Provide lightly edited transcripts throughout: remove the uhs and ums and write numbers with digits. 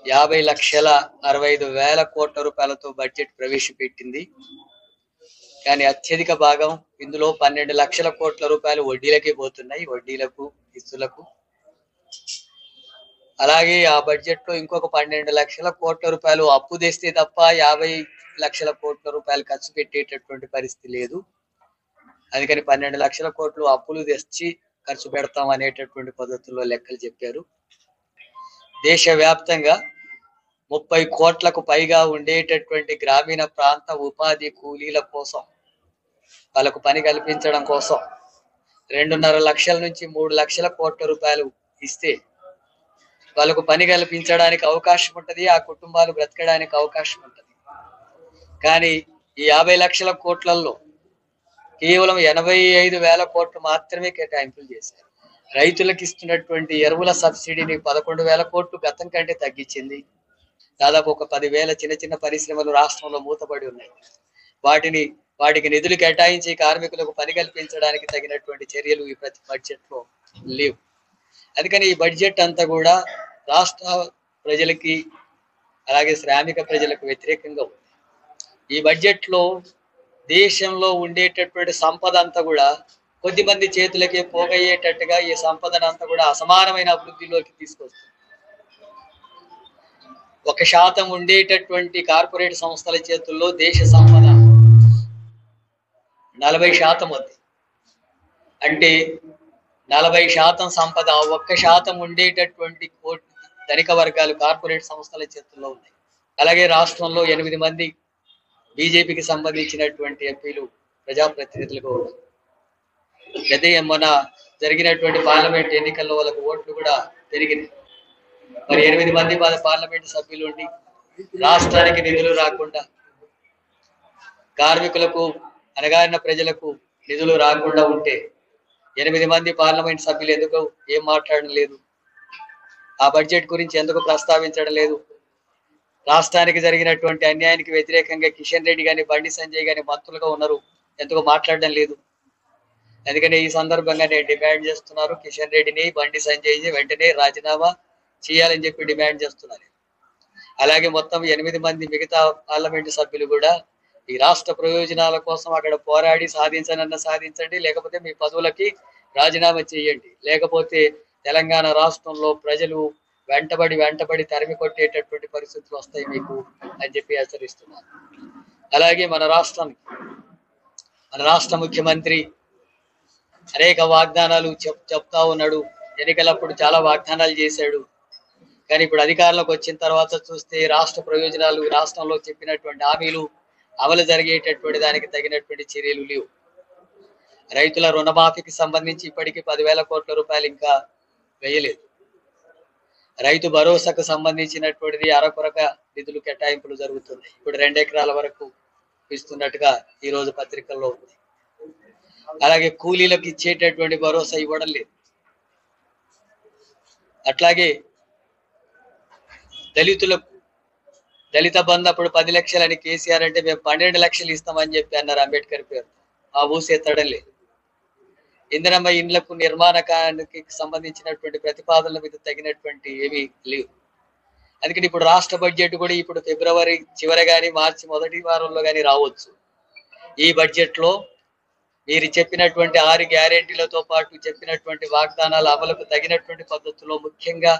50,65,వేల కోట్ల రూపాయలతో బడ్జెట్ ప్రవేశపెట్టింది. కానీ అత్యధిక భాగం ఇందులో 12 లక్షల కోట్ల రూపాయలు వడ్డీలకే పోతున్నాయి, వడ్డీలకు, ఇస్తులకు. అలాగే ఆ బడ్జెట్ లో ఇంకొక 12 లక్షల కోట్ల రూపాయలు అప్పు తెస్తే తప్ప 50 లక్షల కోట్ల రూపాయలు ఖర్చు పెట్టేటటువంటి పరిస్థితి లేదు. అందుకని 12 లక్షల కోట్లు అప్పులు తెచ్చి ఖర్చు పెడతాం అనేటటువంటి పద్ధతుల్లో లెక్కలు చెప్పారు. దేశవ్యాప్తంగా 30 కోట్లకు పైగా ఉండేటటువంటి గ్రామీణ ప్రాంత ఉపాధి కూలీల కోసం, వాళ్ళకు పని కల్పించడం కోసం 2.5 లక్షల నుంచి 3 లక్షల కోట్ల రూపాయలు ఇస్తే వాళ్ళకు పని కల్పించడానికి అవకాశం ఉంటుంది, ఆ కుటుంబాలు బ్రతకడానికి అవకాశం ఉంటుంది. కానీ ఈ 50 లక్షల కోట్లలో కేవలం 85,000 కోట్లు మాత్రమే కేటాయింపులు చేశారు. రైతులకు ఇస్తున్నటువంటి ఎరువుల సబ్సిడీని 11,000 కోట్లు గతం కంటే తగ్గించింది. దాదాపు ఒక 10,000 చిన్న చిన్న పరిశ్రమలు రాష్ట్రంలో మూతపడి ఉన్నాయి. వాటికి నిధులు కేటాయించి కార్మికులకు పని కల్పించడానికి తగినటువంటి చర్యలు ఈ ప్రతి బడ్జెట్ లో లేవు. అందుకని ఈ బడ్జెట్ అంతా కూడా రాష్ట్ర ప్రజలకి అలాగే శ్రామిక ప్రజలకు వ్యతిరేకంగా ఉంది. ఈ బడ్జెట్ లో దేశంలో ఉండేటటువంటి సంపద అంతా కూడా కొద్దిమంది చేతులకే పోగయ్యేటట్టుగా ఈ సంపదను అంతా కూడా అసమానమైన అభివృద్ధిలోకి తీసుకొస్తుంది. 1% ఉండేటటువంటి కార్పొరేట్ సంస్థల చేతుల్లో దేశ సంపద 40% ఉంది. అంటే 40% సంపద 1% ఉండేటటువంటి ధనిక వర్గాలు కార్పొరేట్ సంస్థల చేతుల్లో ఉన్నాయి. అలాగే రాష్ట్రంలో 8 మంది బీజేపీకి సంబంధించినటువంటి ఎంపీలు ప్రజాప్రతినిధులుగా ఉన్నారు. అదే మొన్న జరిగినటువంటి పార్లమెంట్ ఎన్నికల్లో వాళ్ళకు ఓట్లు కూడా పెరిగినాయి. మరి 8 మంది పార్లమెంట్ సభ్యులు ఉండి రాష్ట్రానికి నిధులు రాకుండా, కార్మికులకు, అణగారిన ప్రజలకు నిధులు రాకుండా ఉంటే 8 మంది పార్లమెంట్ సభ్యులు ఎందుకు ఏం మాట్లాడడం లేదు? ఆ బడ్జెట్ గురించి ఎందుకు ప్రస్తావించడం లేదు? రాష్ట్రానికి జరిగినటువంటి అన్యాయానికి వ్యతిరేకంగా కిషన్ రెడ్డి గాని, బండి సంజయ్ గాని మంత్రులుగా ఉన్నారు, ఎందుకు మాట్లాడడం లేదు? అందుకని ఈ సందర్భంగా నేను డిమాండ్ చేస్తున్నారు, కిషన్ రెడ్డిని, బండి సంజయ్ని వెంటనే రాజీనామా చేయాలని చెప్పి డిమాండ్ చేస్తున్నారు. అలాగే మొత్తం 8 మంది మిగతా పార్లమెంటు సభ్యులు కూడా ఈ రాష్ట్ర ప్రయోజనాల కోసం అక్కడ పోరాడి సాధించండి, లేకపోతే మీ పదవులకి రాజీనామా చేయండి, లేకపోతే తెలంగాణ రాష్ట్రంలో ప్రజలు వెంటబడి తరిమి కొట్టేటటువంటి పరిస్థితులు వస్తాయి మీకు అని చెప్పి హెచ్చరిస్తున్నారు. అలాగే మన రాష్ట్ర ముఖ్యమంత్రి అనేక వాగ్దానాలు చెప్తా ఉన్నాడు. ఎన్నికలప్పుడు చాలా వాగ్దానాలు చేశాడు. కానీ ఇప్పుడు అధికారంలోకి వచ్చిన తర్వాత చూస్తే రాష్ట్ర ప్రయోజనాలు, రాష్ట్రంలో చెప్పినటువంటి హామీలు అమలు జరిగేటటువంటి దానికి తగినటువంటి చర్యలు లేవు. రైతుల రుణమాఫీకి సంబంధించి ఇప్పటికీ 10,000 కోట్ల రూపాయలు ఇంకా వేయలేదు. రైతు భరోసాకు సంబంధించినటువంటిది అరకొరక నిధులు కేటాయింపులు జరుగుతున్నాయి. ఇప్పుడు 2 ఎకరాల వరకు ఇస్తున్నట్టుగా ఈ రోజు పత్రికల్లో ఉంది. అలాగే కూలీలకు ఇచ్చేటటువంటి భరోసా ఇవ్వడం లేదు. అట్లాగే దళిత బంధు అప్పుడు 10 లక్షలని కేసీఆర్ అంటే మేము 12 లక్షలు ఇస్తామని చెప్పి అన్నారు అంబేద్కర్ పేరు. ఆ ఊసెత్తడం లేదు. ఇందిరమ్మ ఇండ్లకు నిర్మాణానికి సంబంధించినటువంటి ప్రతిపాదనల మీద తగినటువంటి ఏమీ లేవు. అందుకని ఇప్పుడు రాష్ట్ర బడ్జెట్ కూడా ఇప్పుడు ఫిబ్రవరి చివరి కానీ మార్చి మొదటి వారంలో కానీ రావచ్చు. ఈ బడ్జెట్ లో మీరు చెప్పినటువంటి 6 గ్యారెంటీలతో పాటు చెప్పినటువంటి వాగ్దానాల అమలుకు తగినటువంటి పద్ధతిలో ముఖ్యంగా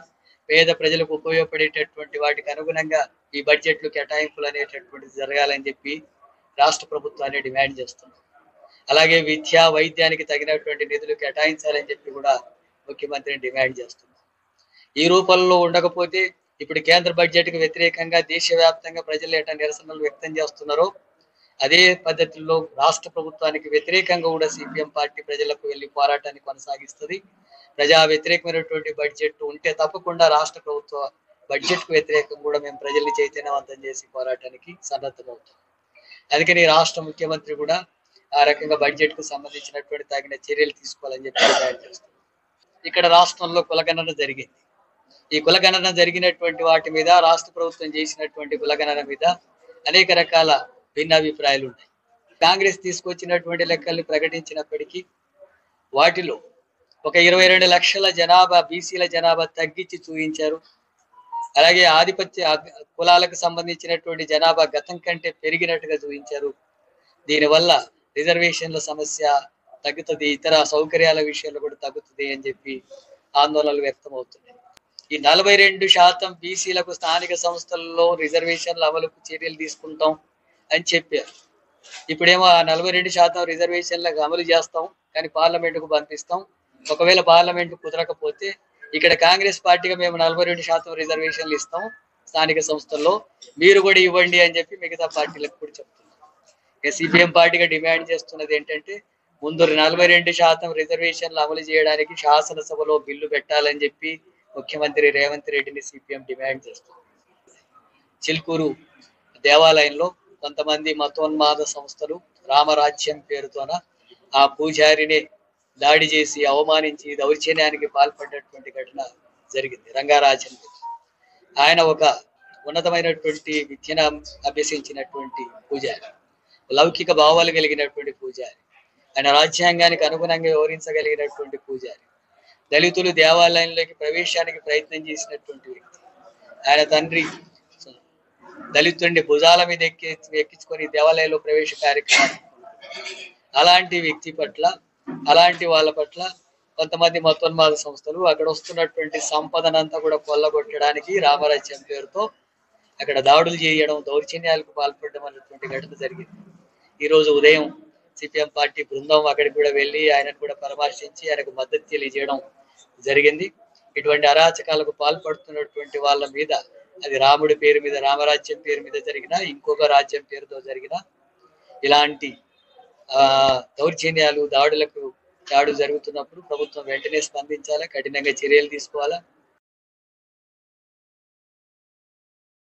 పేద ప్రజలకు ఉపయోగపడేటటువంటి వాటికి అనుగుణంగా ఈ బడ్జెట్లు కేటాయింపులు అనేటటువంటిది జరగాలని చెప్పి రాష్ట్ర ప్రభుత్వాన్ని డిమాండ్ చేస్తున్నాం. అలాగే విద్యా వైద్యానికి తగినటువంటి నిధులు కేటాయించాలని చెప్పి కూడా ముఖ్యమంత్రిని డిమాండ్ చేస్తున్నాం. ఈ రూపంలో ఉండకపోతే ఇప్పుడు కేంద్ర బడ్జెట్ కు వ్యతిరేకంగా దేశవ్యాప్తంగా ప్రజలు ఎట్లా నిరసనలు వ్యక్తం చేస్తున్నారో అదే పద్ధతిలో రాష్ట్ర ప్రభుత్వానికి వ్యతిరేకంగా కూడా సిపిఎం పార్టీ ప్రజలకు వెళ్ళి పోరాటాన్ని కొనసాగిస్తుంది. ప్రజా వ్యతిరేకమైనటువంటి బడ్జెట్ ఉంటే తప్పకుండా రాష్ట్ర ప్రభుత్వ బడ్జెట్ కు వ్యతిరేకంగా కూడా మేము ప్రజల్ని చైతన్యవంతం చేసి పోరాటానికి సన్నద్ధమవుతాం. అందుకని రాష్ట్ర ముఖ్యమంత్రి కూడా ఆ రకంగా బడ్జెట్ కు సంబంధించినటువంటి తగిన చర్యలు తీసుకోవాలని చెప్పి డిమాండ్ చేస్తున్నాం. ఇక్కడ రాష్ట్రంలో కులగణన జరిగింది. ఈ కులగణన జరిగినటువంటి వాటి మీద, రాష్ట్ర ప్రభుత్వం చేసినటువంటి కులగణన మీద అనేక రకాల భిన్నాభిప్రాయాలు ఉన్నాయి. కాంగ్రెస్ తీసుకొచ్చినటువంటి లెక్కలు ప్రకటించినప్పటికీ వాటిలో ఒక 22 లక్షల జనాభా బీసీల జనాభా తగ్గించి చూపించారు. అలాగే ఆధిపత్య కులాలకు సంబంధించినటువంటి జనాభా గతం కంటే పెరిగినట్టుగా చూపించారు. దీనివల్ల రిజర్వేషన్ల సమస్య తగ్గుతుంది, ఇతర సౌకర్యాల విషయంలో కూడా తగ్గుతుంది అని చెప్పి ఆందోళనలు వ్యక్తమవుతున్నాయి. ఈ 42% బీసీలకు స్థానిక సంస్థల్లో రిజర్వేషన్ల అమలుకు చర్యలు తీసుకుంటాం అని చెప్పారు. ఇప్పుడేమో ఆ 42% రిజర్వేషన్లకు అమలు చేస్తాం, కానీ పార్లమెంటుకు పంపిస్తాం. ఒకవేళ పార్లమెంట్ కుదరకపోతే ఇక్కడ కాంగ్రెస్ పార్టీగా మేము 42% రిజర్వేషన్లు ఇస్తాం స్థానిక సంస్థల్లో, మీరు కూడా ఇవ్వండి అని చెప్పి మిగతా పార్టీలకు కూడా చెప్తున్నాం. ఇక సిపిఎం పార్టీగా డిమాండ్ చేస్తున్నది ఏంటంటే ముందు 42% రిజర్వేషన్లు అమలు చేయడానికి శాసనసభలో బిల్లు పెట్టాలని చెప్పి ముఖ్యమంత్రి రేవంత్ రెడ్డిని సిపిఎం డిమాండ్ చేస్తుంది. చిల్కూరు దేవాలయంలో కొంతమంది మతోన్మాద సంస్థలు రామరాజ్యం పేరుతోన ఆ పూజారిని దాడి చేసి అవమానించి దౌర్జన్యానికి పాల్పడినటువంటి ఘటన జరిగింది. రంగారాజన్ ఆయన ఒక ఉన్నతమైనటువంటి విద్యను అభ్యసించినటువంటి పూజారి, లౌకిక భావాలు కలిగినటువంటి పూజారి, ఆయన రాజ్యాంగానికి అనుగుణంగా వివరించగలిగినటువంటి పూజారి, దళితులు దేవాలయంలోకి ప్రవేశానికి ప్రయత్నం చేసినటువంటి వ్యక్తి. ఆయన తండ్రి దళితుడిని భుజాల మీద ఎక్కించుకొని దేవాలయంలో ప్రవేశ కార్యక్రమం. అలాంటి వ్యక్తి పట్ల, అలాంటి వాళ్ళ పట్ల కొంతమంది మతోన్మాద సంస్థలు అక్కడ వస్తున్నటువంటి సంపదనంతా కూడా కొల్లగొట్టడానికి రామరాజ్యం పేరుతో అక్కడ దాడులు చేయడం, దౌర్జన్యాలకు పాల్పడడం అనేటువంటి ఘటన జరిగింది. ఈ రోజు ఉదయం సిపిఎం పార్టీ బృందం అక్కడికి కూడా వెళ్ళి ఆయనను కూడా పరామర్శించి ఆయనకు మద్దతు తెలియజేయడం జరిగింది. ఇటువంటి అరాచకాలకు పాల్పడుతున్నటువంటి వాళ్ళ మీద, అది రాముడి పేరు మీద, రామరాజ్యం పేరు మీద జరిగిన, ఇంకొక రాజ్యం పేరుతో జరిగిన ఇలాంటి దౌర్జన్యాలు, దాడులు జరుగుతున్నప్పుడు ప్రభుత్వం వెంటనే స్పందించాలా, కఠినంగా చర్యలు తీసుకోవాలా.